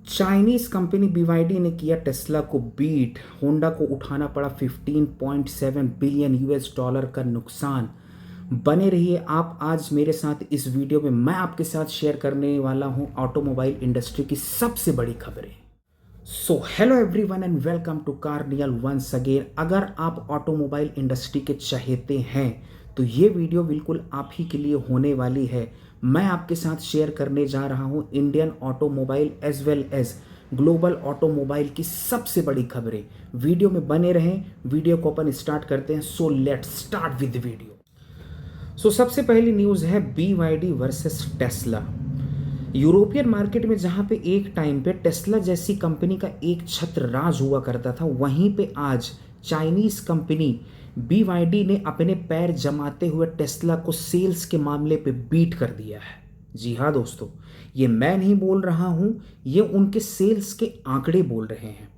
Chinese company BYD ने किया Tesla को बीट। होंडा को उठाना पड़ा 15.7 बिलियन US डॉलर का नुकसान। बने रहिए आप आज मेरे साथ इस वीडियो में। मैं आपके साथ शेयर करने वाला हूं ऑटोमोबाइल इंडस्ट्री की सबसे बड़ी खबरें। So hello everyone and welcome to Carnial once again. अगर आप ऑटोमोबाइल इंडस्ट्री के चाहते हैं तो ये वीडियो बिल्कुल आप ही के लिए होने वाली है। मैं आपके साथ शेयर करने जा रहा हूँ Indian automobile as well as global automobile की सबसे बड़ी खबरें। वीडियो में बने रहें। वीडियो को अपन स्टार्ट करते हैं। So let's start with video. सबसे पहली न्यूज़ है BYD versus Tesla. European market में जहां पे एक टाइम पे टेस्ला जैसी कंपनी का एक छत्र राज हुआ करता था, वहीं पे आज चाइनीज कंपनी BYD ने अपने पैर जमाते हुए टेस्ला को सेल्स के मामले पे बीट कर दिया है। जी हाँ दोस्तों, ये मैं नहीं बोल रहा हूं, ये उनके सेल्स के आंकड़े बोल रहे हैं।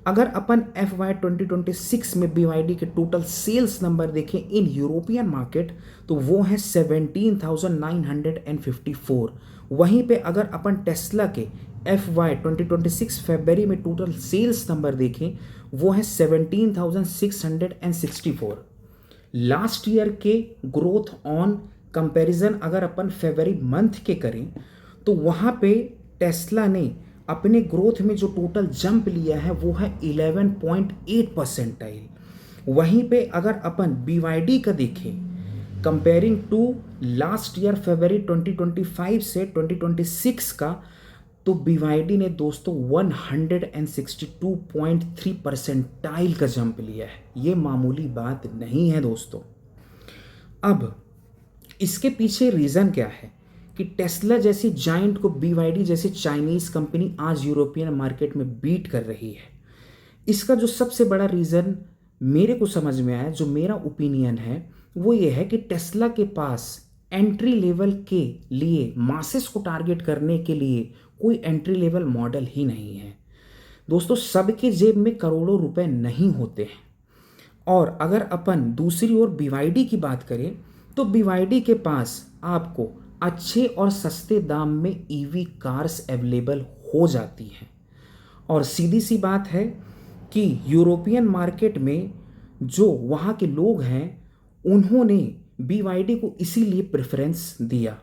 अगर अपन FY 2026 में BYD के टोटल सेल्स नंबर देखें इन यूरोपियन मार्केट तो वो है 17,954। वहीं पे अगर अपन टेस्ला के FY 2026 फरवरी में टोटल सेल्स नंबर देखें वो है 17,664। लास्ट ईयर के ग्रोथ ऑन कंपैरिजन अगर अपन फरवरी मंथ के करें तो वहाँ पे टेस्ला ने अपने ग्रोथ में जो टोटल जंप लिया है वो है 11.8%। वहीं पे अगर अपन BYD का देखें कंपेयरिंग टू लास्ट ईयर फरवरी 2025 से 2026 का, तो BYD ने दोस्तों 162.3% का जंप लिया है। ये मामूली बात नहीं है दोस्तों। अब इसके पीछे रीज़न क्या है कि टेस्ला जैसी जाइंट को BYD जैसी चाइनीज़ कंपनी आज यूरोपियन मार्केट में बीट कर रही है। इसका जो सबसे बड़ा रीज़न मेरे को समझ में आया, जो मेरा ओपिनियन है, वो ये है कि टेस्ला के पास एंट्री लेवल के लिए, मासेस को टारगेट करने के लिए कोई एंट्री लेवल मॉडल ही नहीं है। दोस्तों, सबके जेब में करोड़ों रुपए नहीं होते हैं। और अगर अपन दूसरी ओर BYD की बात करें तो BYD के पास आपको अच्छे और सस्ते दाम में EV कार्स अवेलेबल हो जाती हैं। और सीधी सी बात है कि यूरोपियन मार्केट में जो वहाँ के लोग हैं उन्होंने BYD को इसीलिए प्रेफरेंस दिया।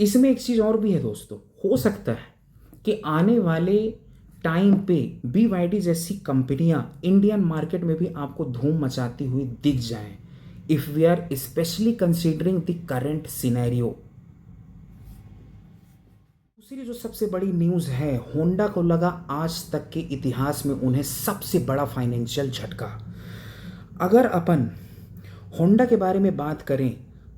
इसमें एक चीज़ और भी है दोस्तों, हो सकता है कि आने वाले टाइम पे BYD जैसी कंपनियां इंडियन मार्केट में भी आपको धूम मचाती हुई दिख जाएं, if we are specially considering the current scenario. दूसरी जो सबसे बड़ी न्यूज़ है, होंडा को लगा आज तक के इतिहास में उन्हें सबसे बड़ा फाइनेंशियल झटका। अगर अपन होंडा के बारे में बात करें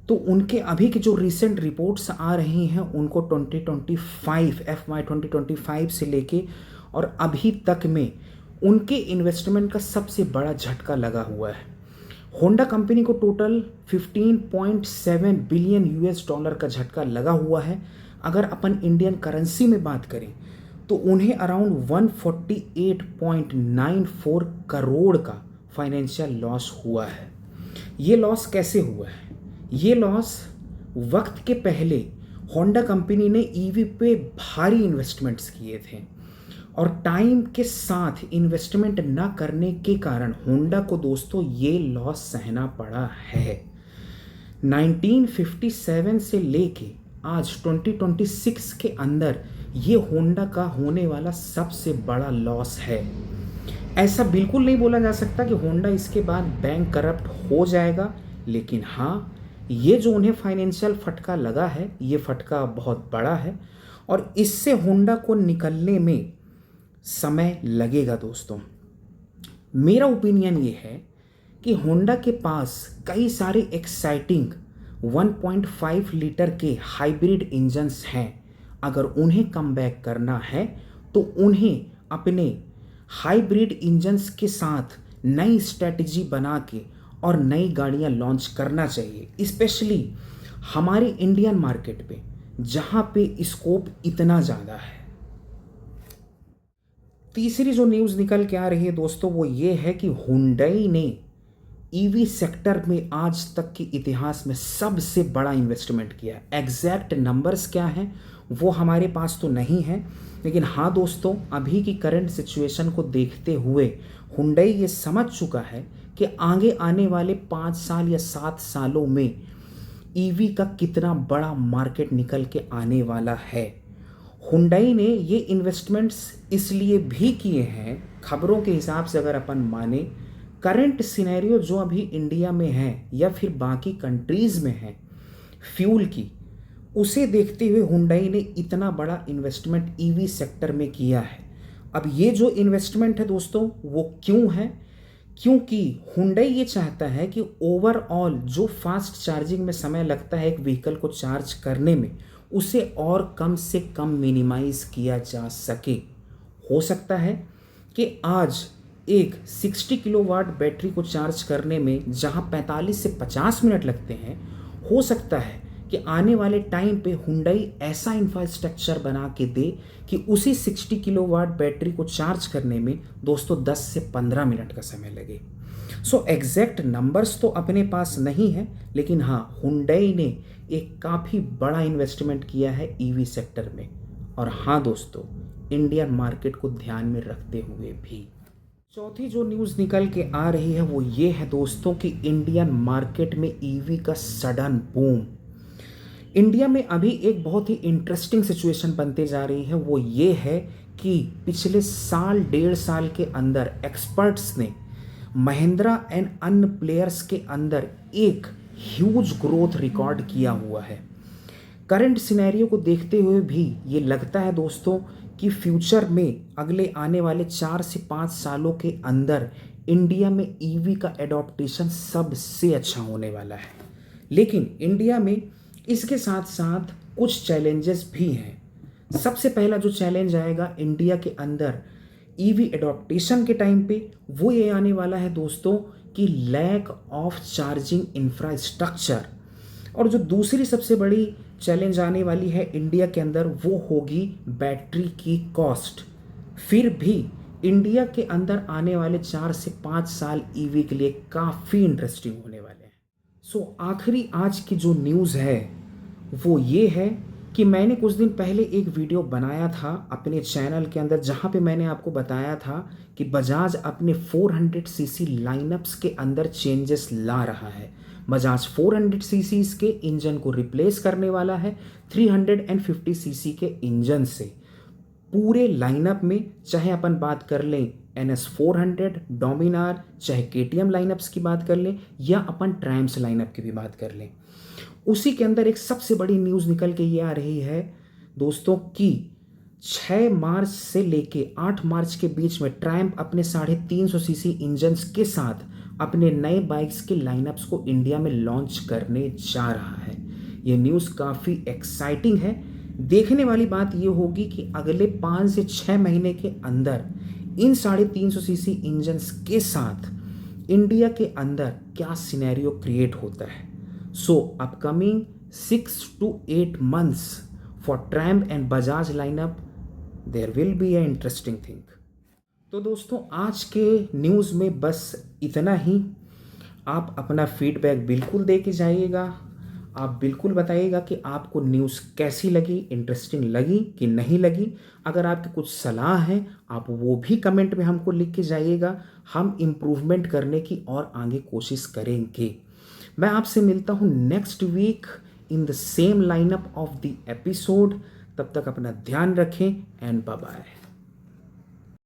तो उनके अभी की जो रिसेंट रिपोर्ट्स आ रही हैं उनको 2025 FY 2025 से लेके और अभी तक में उनके इन्वेस्टमेंट का सबसे बड़ा झटका लगा हुआ है। होंडा कंपनी को टोटल 15.7 बिलियन US डॉलर का झटका लगा हुआ है। अगर अपन इंडियन करेंसी में बात करें तो उन्हें अराउंड 148.94 करोड़ का फाइनेंशियल लॉस हुआ है। ये लॉस कैसे हुआ है? ये लॉस वक्त के पहले होंडा कंपनी ने EV पे भारी इन्वेस्टमेंट्स किए थे और टाइम के साथ इन्वेस्टमेंट ना करने के कारण होंडा को दोस्तों ये लॉस सहना पड़ा है। 1957 से लेके आज 2026 के अंदर ये होंडा का होने वाला सबसे बड़ा लॉस है। ऐसा बिल्कुल नहीं बोला जा सकता कि होंडा इसके बाद बैंक करप्ट हो जाएगा, लेकिन हाँ, ये जो उन्हें फाइनेंशियल फटका लगा है ये फटका बहुत बड़ा है और इससे होंडा को निकलने में समय लगेगा दोस्तों। मेरा ओपिनियन ये है कि होंडा के पास कई सारे एक्साइटिंग 1.5 लीटर के हाइब्रिड इंजन्स हैं। अगर उन्हें कम बैक करना है तो उन्हें अपने हाइब्रिड इंजन्स के साथ नई स्ट्रेटजी बना के और नई गाड़ियां लॉन्च करना चाहिए, स्पेशली हमारे इंडियन मार्केट पे जहां पे स्कोप इतना ज़्यादा है। तीसरी जो न्यूज़ निकल के आ रही है दोस्तों वो ये है कि हुंडई ने ईवी सेक्टर में आज तक के इतिहास में सबसे बड़ा इन्वेस्टमेंट किया है। एग्जैक्ट नंबर्स क्या हैं वो हमारे पास तो नहीं है, लेकिन हाँ दोस्तों, अभी की करंट सिचुएशन को देखते हुए हुंडई ये समझ चुका है कि आगे आने वाले 5 साल या 7 सालों में ईवी का कितना बड़ा मार्केट निकल के आने वाला है। हुंडई ने ये इन्वेस्टमेंट्स इसलिए भी किए हैं, खबरों के हिसाब से अगर अपन माने, करंट सिनेरियो जो अभी इंडिया में है या फिर बाकी कंट्रीज़ में है फ्यूल की, उसे देखते हुए हुंडई ने इतना बड़ा इन्वेस्टमेंट ईवी सेक्टर में किया है। अब ये जो इन्वेस्टमेंट है दोस्तों वो क्यों है? क्योंकि हुंडई ये चाहता है कि ओवरऑल जो फास्ट चार्जिंग में समय लगता है एक व्हीकल को चार्ज करने में, उसे और कम से कम मिनिमाइज किया जा सके। हो सकता है कि आज एक 60 किलोवाट बैटरी को चार्ज करने में जहां 45 से 50 मिनट लगते हैं, हो सकता है कि आने वाले टाइम पे हुंडई ऐसा इंफ्रास्ट्रक्चर बना के दे कि उसी 60 किलोवाट बैटरी को चार्ज करने में दोस्तों 10 से 15 मिनट का समय लगे। सो एग्जैक्ट नंबर्स तो अपने पास नहीं है, लेकिन हाँ, हुंडई ने एक काफ़ी बड़ा इन्वेस्टमेंट किया है ईवी सेक्टर में। और हाँ दोस्तों, इंडियन मार्केट को ध्यान में रखते हुए भी। चौथी जो न्यूज़ निकल के आ रही है वो ये है दोस्तों कि इंडियन मार्केट में ईवी का सडन बूम। इंडिया में अभी एक बहुत ही इंटरेस्टिंग सिचुएशन बनते जा रही है, वो ये है कि पिछले साल 1.5 साल के अंदर एक्सपर्ट्स ने महिंद्रा एंड अन्य प्लेयर्स के अंदर एक ह्यूज ग्रोथ रिकॉर्ड किया हुआ है। करंट सिनेरियो को देखते हुए भी ये लगता है दोस्तों कि फ्यूचर में अगले आने वाले 4 से 5 सालों के अंदर इंडिया में ईवी का एडॉप्टेशन सबसे अच्छा होने वाला है। लेकिन इंडिया में इसके साथ साथ कुछ चैलेंजेस भी हैं। सबसे पहला जो चैलेंज आएगा इंडिया के अंदर ईवी एडॉप्टेशन के टाइम पे, वो ये आने वाला है दोस्तों कि लैक ऑफ चार्जिंग इंफ्रास्ट्रक्चर। और जो दूसरी सबसे बड़ी चैलेंज आने वाली है इंडिया के अंदर, वो होगी बैटरी की कॉस्ट। फिर भी इंडिया के अंदर आने वाले 4 से 5 साल ईवी के लिए काफ़ी इंटरेस्टिंग होने वाले हैं। सो आखिरी आज की जो न्यूज़ है वो ये है कि मैंने कुछ दिन पहले एक वीडियो बनाया था अपने चैनल के अंदर, जहाँ पे मैंने आपको बताया था कि बजाज अपने 400 सीसी लाइनअप्स के अंदर चेंजेस ला रहा है। बजाज 400 सीसी के इंजन को रिप्लेस करने वाला है 350 सीसी के इंजन से। पूरे लाइनअप में चाहे अपन बात कर लें NS 400, डोमिनार, चाहे KTM लाइनअप्स की बात कर लें या अपन ट्रायम्फ लाइनअप की भी बात कर लें, उसी के अंदर एक सबसे बड़ी न्यूज़ निकल के ये आ रही है दोस्तों कि 6 मार्च से लेके 8 मार्च के बीच में ट्रायम्फ अपने 350 सीसी इंजन्स के साथ अपने नए बाइक्स के लाइनअप्स को इंडिया में लॉन्च करने जा रहा है। ये न्यूज़ काफ़ी एक्साइटिंग है। देखने वाली बात ये होगी कि अगले 5 से 6 महीने के अंदर इन 350 सीसी इंजन्स के साथ इंडिया के अंदर क्या सिनेरियो क्रिएट होता है। सो upcoming 6 to 8 months for Triumph and Bajaj lineup, there will be a interesting thing। तो दोस्तों, आज के न्यूज़ में बस इतना ही। आप अपना फीडबैक बिल्कुल दे के जाइएगा। आप बिल्कुल बताइएगा कि आपको न्यूज़ कैसी लगी, इंटरेस्टिंग लगी कि नहीं लगी। अगर आपकी कुछ सलाह है आप वो भी कमेंट में हमको लिख के जाइएगा। हम इम्प्रूवमेंट करने की और आगे कोशिश करेंगे। मैं आपसे मिलता हूँ next week in the same lineup of the episode. तब तक अपना ध्यान रखें एंड बाय बाय।